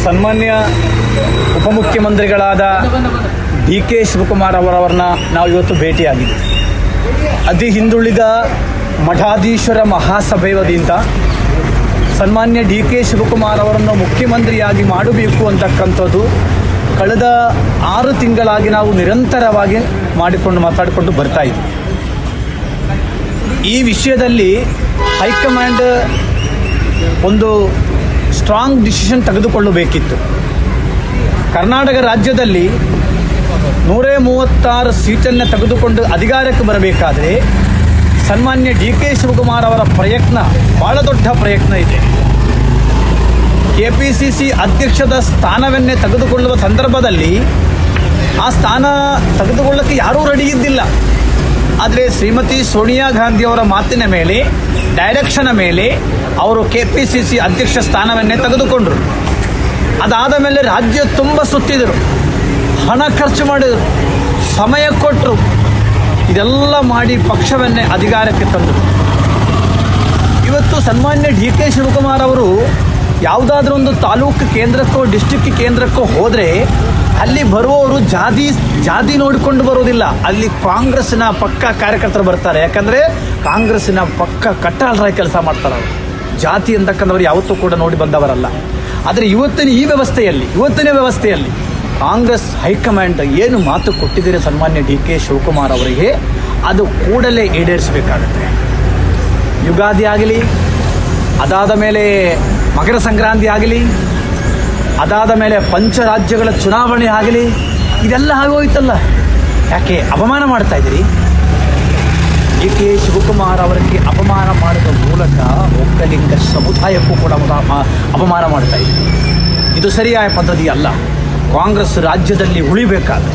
ಸನ್ಮಾನ್ಯ ಉಪಮುಖ್ಯಮಂತ್ರಿಗಳಾದ D K Shivakumar ಅವರನ್ನು ನಾವು ಇವತ್ತು ಭೇಟಿಯಾಗಿದ್ದೀವಿ. ಅತಿ ಹಿಂದುಳಿದ ಮಠಾಧೀಶ್ವರ ಮಹಾಸಭೆ ವತಿಯಿಂದ ಸನ್ಮಾನ್ಯ ಡಿ ಕೆ ಶಿವಕುಮಾರ್ ಅವರನ್ನು ಮುಖ್ಯಮಂತ್ರಿಯಾಗಿ ಮಾಡಬೇಕು ಅಂತಕ್ಕಂಥದ್ದು ಕಳೆದ 6 ತಿಂಗಳಾಗಿ ನಾವು ನಿರಂತರವಾಗಿ ಮಾತಾಡಿಕೊಂಡು ಬರ್ತಾ ಇದ್ದೀವಿ. ಈ ವಿಷಯದಲ್ಲಿ ಹೈಕಮಾಂಡ್ ಒಂದು ಸ್ಟ್ರಾಂಗ್ ಡಿಸಿಷನ್ ತೆಗೆದುಕೊಳ್ಳಬೇಕಿತ್ತು. ಕರ್ನಾಟಕ ರಾಜ್ಯದಲ್ಲಿ 136 ಸೀಟನ್ನು ತೆಗೆದುಕೊಂಡು ಅಧಿಕಾರಕ್ಕೆ ಬರಬೇಕಾದರೆ ಸನ್ಮಾನ್ಯ ಡಿ ಕೆ ಶಿವಕುಮಾರ್ ಅವರ ಪ್ರಯತ್ನ ಭಾಳ ದೊಡ್ಡ ಪ್ರಯತ್ನ ಇದೆ. KPCC ಅಧ್ಯಕ್ಷದ ಸ್ಥಾನವನ್ನೇ ತೆಗೆದುಕೊಳ್ಳುವ ಸಂದರ್ಭದಲ್ಲಿ ಆ ಸ್ಥಾನ ತೆಗೆದುಕೊಳ್ಳಕ್ಕೆ ಯಾರೂ ರೆಡಿ ಇದ್ದಿಲ್ಲ. ಆದರೆ ಶ್ರೀಮತಿ ಸೋನಿಯಾ ಗಾಂಧಿಯವರ ಮಾತಿನ ಮೇಲೆ, ಡೈರೆಕ್ಷನ್ ಮೇಲೆ ಅವರು KPCC ಅಧ್ಯಕ್ಷ ಸ್ಥಾನವನ್ನೇ ತೆಗೆದುಕೊಂಡರು. ಅದಾದ ಮೇಲೆ ರಾಜ್ಯ ತುಂಬ ಸುತ್ತಿದರು, ಹಣ ಖರ್ಚು ಮಾಡಿದರು, ಸಮಯ ಕೊಟ್ಟರು, ಇದೆಲ್ಲ ಮಾಡಿ ಪಕ್ಷವನ್ನೇ ಅಧಿಕಾರಕ್ಕೆ ತಂದರು. ಇವತ್ತು ಸನ್ಮಾನ್ಯ ಡಿ ಕೆ ಶಿವಕುಮಾರ್ ಅವರು ಯಾವುದಾದ್ರೂ ಒಂದು ತಾಲೂಕು ಕೇಂದ್ರಕ್ಕೋ ಡಿಸ್ಟಿಕ್ ಕೇಂದ್ರಕ್ಕೋ ಹೋದರೆ ಅಲ್ಲಿ ಬರುವವರು ಜಾತಿ ನೋಡಿಕೊಂಡು ಬರೋದಿಲ್ಲ. ಅಲ್ಲಿ ಕಾಂಗ್ರೆಸ್ಸಿನ ಪಕ್ಕ ಕಾರ್ಯಕರ್ತರು ಬರ್ತಾರೆ. ಯಾಕಂದರೆ ಕಾಂಗ್ರೆಸ್ಸಿನ ಪಕ್ಕ ಕಟ್ಟಾಳರಾಗಿ ಕೆಲಸ ಮಾಡ್ತಾರೆ. ಅವರು ಜಾತಿ ಅಂತಕ್ಕಂಥವ್ರು ಯಾವತ್ತೂ ಕೂಡ ನೋಡಿ ಬಂದವರಲ್ಲ. ಆದರೆ ಇವತ್ತಿನ ವ್ಯವಸ್ಥೆಯಲ್ಲಿ ಕಾಂಗ್ರೆಸ್ ಹೈಕಮಾಂಡ್ ಏನು ಮಾತು ಕೊಟ್ಟಿದ್ದೀರಿ ಸನ್ಮಾನ್ಯ ಡಿ ಕೆ ಶಿವಕುಮಾರ್ ಅವರಿಗೆ, ಅದು ಕೂಡಲೇ ಈಡೇರಿಸಬೇಕಾಗುತ್ತೆ. ಯುಗಾದಿ ಆಗಲಿ, ಅದಾದ ಮೇಲೆ ಮಕರ ಸಂಕ್ರಾಂತಿ ಆಗಲಿ, ಅದಾದ ಮೇಲೆ ಪಂಚರಾಜ್ಯಗಳ ಚುನಾವಣೆ ಆಗಲಿ, ಇದೆಲ್ಲ ಆಗೋಯ್ತಲ್ಲ. ಯಾಕೆ ಅಪಮಾನ ಮಾಡ್ತಾ ಇದ್ದೀರಿ? ಡಿ ಕೆ ಶಿವಕುಮಾರ್ ಅವರಿಗೆ ಅಪಮಾನ ಮಾಡುವ ಮೂಲಕ ಒಕ್ಕಲಿಗ ಸಮುದಾಯಕ್ಕೂ ಕೂಡ ಅಪಮಾನ ಮಾಡ್ತಾ ಇದ್ದೀರಿ. ಇದು ಸರಿಯಾದ ಪದ್ಧತಿ ಅಲ್ಲ. ಕಾಂಗ್ರೆಸ್ ರಾಜ್ಯದಲ್ಲಿ ಉಳಿಬೇಕಾದ್ರೆ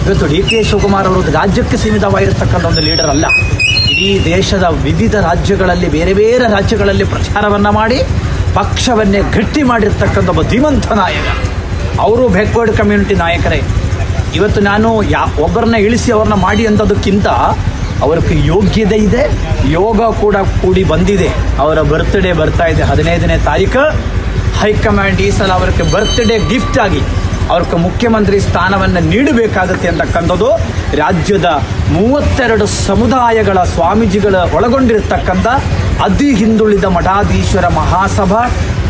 ಇವತ್ತು ಡಿ ಕೆ ಶಿವಕುಮಾರ್ ಅವರು ರಾಜ್ಯಕ್ಕೆ ಸೀಮಿತವಾಗಿರತಕ್ಕಂಥ ಒಂದು ಲೀಡರ್ ಅಲ್ಲ. ಇಡೀ ದೇಶದ ವಿವಿಧ ರಾಜ್ಯಗಳಲ್ಲಿ, ಬೇರೆ ಬೇರೆ ರಾಜ್ಯಗಳಲ್ಲಿ ಪ್ರಚಾರವನ್ನು ಮಾಡಿ ಪಕ್ಷವನ್ನೇ ಗಟ್ಟಿ ಮಾಡಿರ್ತಕ್ಕಂಥ ಒಬ್ಬ ಧೀಮಂತ ನಾಯಕ. ಅವರು ಬ್ಯಾಕ್ವರ್ಡ್ ಕಮ್ಯುನಿಟಿ ನಾಯಕರೇ. ಇವತ್ತು ನಾನು ಒಬ್ಬರನ್ನ ಇಳಿಸಿ ಅವ್ರನ್ನ ಮಾಡಿ ಅಂಥದಕ್ಕಿಂತ ಅವ್ರಿಗೆ ಯೋಗ್ಯತೆ ಇದೆ, ಯೋಗ ಕೂಡ ಕೂಡಿ ಬಂದಿದೆ. ಅವರ ಬರ್ತ್ಡೇ ಬರ್ತಾ ಇದೆ 15ನೇ ತಾರೀಕು. ಹೈಕಮಾಂಡ್ ಈ ಸಲ ಅವರಿಗೆ ಬರ್ತ್ಡೇ ಗಿಫ್ಟ್ ಆಗಿ ಅವ್ರಿಗೆ ಮುಖ್ಯಮಂತ್ರಿ ಸ್ಥಾನವನ್ನು ನೀಡಬೇಕಾಗುತ್ತೆ ಅಂತಕ್ಕಂಥದ್ದು ರಾಜ್ಯದ 32 ಸಮುದಾಯಗಳ ಸ್ವಾಮೀಜಿಗಳ ಒಳಗೊಂಡಿರತಕ್ಕಂಥ ಅತಿ ಹಿಂದುಳಿದ ಮಠಾಧೀಶ್ವರ ಮಹಾಸಭಾ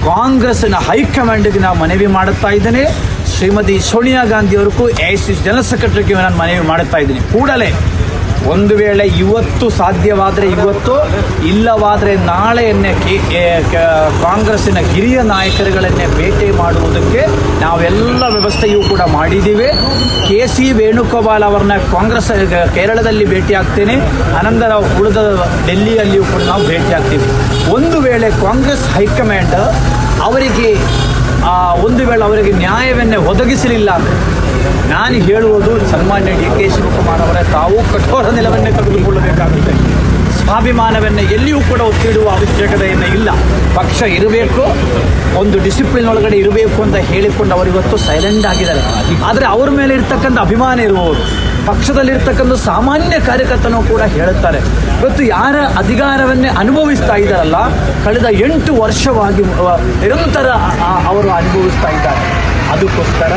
ಕಾಂಗ್ರೆಸ್ಸಿನ ಹೈಕಮಾಂಡ್ಗೆ ನಾವು ಮನವಿ ಮಾಡುತ್ತಾ ಇದ್ದೇನೆ. ಶ್ರೀಮತಿ ಸೋನಿಯಾ ಗಾಂಧಿಯವರಿಗೂ AICC ಜನರಲ್ ಸೆಕ್ರೆಟರಿಗೆ ನಾನು ಮನವಿ ಮಾಡುತ್ತಾ ಇದ್ದೀನಿ. ಕೂಡಲೇ ಒಂದು ವೇಳೆ ಇವತ್ತು ಸಾಧ್ಯವಾದರೆ ಇವತ್ತು, ಇಲ್ಲವಾದರೆ ನಾಳೆಯನ್ನೇ ಕಾಂಗ್ರೆಸ್ಸಿನ ಹಿರಿಯ ನಾಯಕರುಗಳನ್ನೇ ಭೇಟಿ ಮಾಡುವುದಕ್ಕೆ ನಾವೆಲ್ಲ ವ್ಯವಸ್ಥೆಯೂ ಕೂಡ ಮಾಡಿದ್ದೀವಿ. KC ವೇಣುಗೋಪಾಲ್ ಅವರನ್ನ ಕಾಂಗ್ರೆಸ್ ಕೇರಳದಲ್ಲಿ ಭೇಟಿ ಆಗ್ತೇನೆ, ಅನಂತರ ಉಳಿದ ಡೆಲ್ಲಿಯಲ್ಲಿಯೂ ಕೂಡ ನಾವು ಭೇಟಿ ಆಗ್ತೀವಿ. ಒಂದು ವೇಳೆ ಕಾಂಗ್ರೆಸ್ ಹೈಕಮಾಂಡ್ ಅವರಿಗೆ ಅವರಿಗೆ ನ್ಯಾಯವನ್ನೇ ಒದಗಿಸಲಿಲ್ಲ ಅಂದರೆ ನಾನು ಹೇಳುವುದು ಸನ್ಮಾನ್ಯ ಡಿ ಕೆ ಶಿವಕುಮಾರ್ ಅವರೇ ತಾವು ಕಠೋರ ನಿಲುವನ್ನೇ ತೆಗೆದುಕೊಳ್ಳಬೇಕಾಗುತ್ತೆ. ಸ್ವಾಭಿಮಾನವನ್ನು ಎಲ್ಲಿಯೂ ಕೂಡ ಒತ್ತಿಡುವ ಅವಶ್ಯಕತೆಯನ್ನು ಇಲ್ಲ. ಪಕ್ಷ ಇರಬೇಕು, ಒಂದು ಡಿಸಿಪ್ಲಿನ್ ಒಳಗಡೆ ಇರಬೇಕು ಅಂತ ಹೇಳಿಕೊಂಡು ಅವರು ಇವತ್ತು ಸೈಲೆಂಟ್ ಆಗಿದ್ದಾರೆ. ಆದರೆ ಅವ್ರ ಮೇಲೆ ಇರ್ತಕ್ಕಂಥ ಅಭಿಮಾನ ಇರುವವರು, ಪಕ್ಷದಲ್ಲಿರ್ತಕ್ಕಂಥ ಸಾಮಾನ್ಯ ಕಾರ್ಯಕರ್ತನೂ ಕೂಡ ಹೇಳುತ್ತಾರೆ. ಇವತ್ತು ಯಾರ ಅಧಿಕಾರವನ್ನೇ ಅನುಭವಿಸ್ತಾ ಇದ್ದಾರಲ್ಲ, ಕಳೆದ 8 ವರ್ಷವಾಗಿ ನಿರಂತರ ಅವರು ಅನುಭವಿಸ್ತಾ ಇದ್ದಾರೆ. ಅದಕ್ಕೋಸ್ಕರ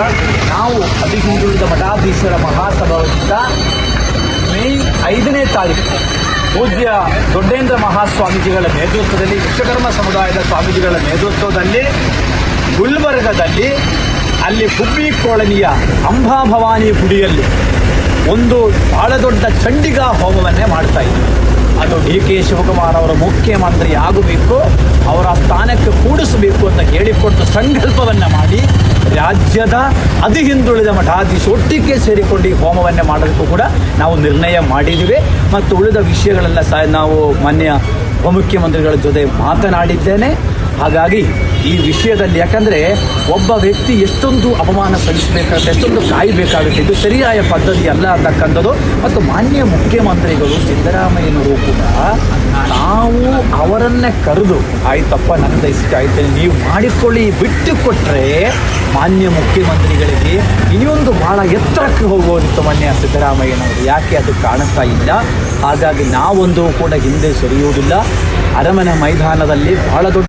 ನಾವು ಅತಿ ಹಿಂದುಳಿದ ಮಠಾಧೀಶ್ವರ ಮಹಾಸಭಾದಿಂದ ಮೇ 5ನೇ ತಾರೀಕು ಪೂಜ್ಯ ದೊಡ್ಡೇಂದ್ರ ಮಹಾಸ್ವಾಮೀಜಿಗಳ ನೇತೃತ್ವದಲ್ಲಿ, ವಿಶ್ವಕರ್ಮ ಸಮುದಾಯದ ಸ್ವಾಮೀಜಿಗಳ ನೇತೃತ್ವದಲ್ಲಿ ಗುಲ್ಬರ್ಗದಲ್ಲಿ ಅಲ್ಲಿ ಗುಬ್ಬಿ ಕಾಲೋನಿಯ ಅಂಬಾಭವಾನಿ ಗುಡಿಯಲ್ಲಿ ಒಂದು ಬಹಳ ದೊಡ್ಡ ಚಂಡಿಕಾ ಹೋಮವನ್ನೇ ಮಾಡ್ತಾ ಇದ್ದೀವಿ. ಅದು ಡಿ ಕೆ ಶಿವಕುಮಾರ್ ಅವರು ಮುಖ್ಯಮಂತ್ರಿ ಆಗಬೇಕು, ಅವರ ಸ್ಥಾನಕ್ಕೆ ಕೂಡಿಸಬೇಕು ಅಂತ ಹೇಳಿಕೊಟ್ಟು ಸಂಕಲ್ಪವನ್ನು ಮಾಡಿ ರಾಜ್ಯದ ಅತಿ ಹಿಂದುಳಿದ ಮಠಾಧೀಶ ಒಟ್ಟಿಗೆ ಸೇರಿಕೊಂಡು ಈ ಹೋಮವನ್ನೇ ಮಾಡೋದಕ್ಕೂ ಕೂಡ ನಾವು ನಿರ್ಣಯ ಮಾಡಿದ್ದೀವಿ. ಮತ್ತು ಉಳಿದ ವಿಷಯಗಳೆಲ್ಲ ನಾವು ಮಾನ್ಯ ಉಪಮುಖ್ಯಮಂತ್ರಿಗಳ ಜೊತೆ ಮಾತನಾಡಿದ್ದೇನೆ. ಹಾಗಾಗಿ ಈ ವಿಷಯದಲ್ಲಿ, ಯಾಕಂದರೆ ಒಬ್ಬ ವ್ಯಕ್ತಿ ಎಷ್ಟೊಂದು ಅಪಮಾನ ಸಲ್ಲಿಸಬೇಕಾಗುತ್ತೆ, ಎಷ್ಟೊಂದು ಕಾಯಬೇಕಾಗುತ್ತೆ, ಇದು ಸರಿಯಾದ ಪದ್ಧತಿ ಅಲ್ಲ ಅಂತಕ್ಕಂಥದ್ದು. ಮತ್ತು ಮಾನ್ಯ ಮುಖ್ಯಮಂತ್ರಿಗಳು ಸಿದ್ದರಾಮಯ್ಯನವರು ಕೂಡ ನಾವು ಅವರನ್ನೇ ಕರೆದು, ಆಯ್ತಪ್ಪ ನನ್ನದು ಇಷ್ಟ ಆಯ್ತು ನೀವು ಮಾಡಿಕೊಳ್ಳಿ ಬಿಟ್ಟು ಕೊಟ್ಟರೆ ಮಾನ್ಯ ಮುಖ್ಯಮಂತ್ರಿಗಳಿಗೆ ಇನ್ನೊಂದು ಭಾಳ ಎತ್ತರಕ್ಕೆ ಹೋಗುವಂಥ ಮಾನ್ಯ ಸಿದ್ದರಾಮಯ್ಯನವರು ಯಾಕೆ ಅದು ಕಾಣುತ್ತಾ ಇಲ್ಲ. ಹಾಗಾಗಿ ನಾವೊಂದು ಕೂಡ ಹಿಂದೆ ಸರಿಯುವುದಿಲ್ಲ. ಅರಮನೆ ಮೈದಾನದಲ್ಲಿ ಬಹಳ ದೊಡ್ಡ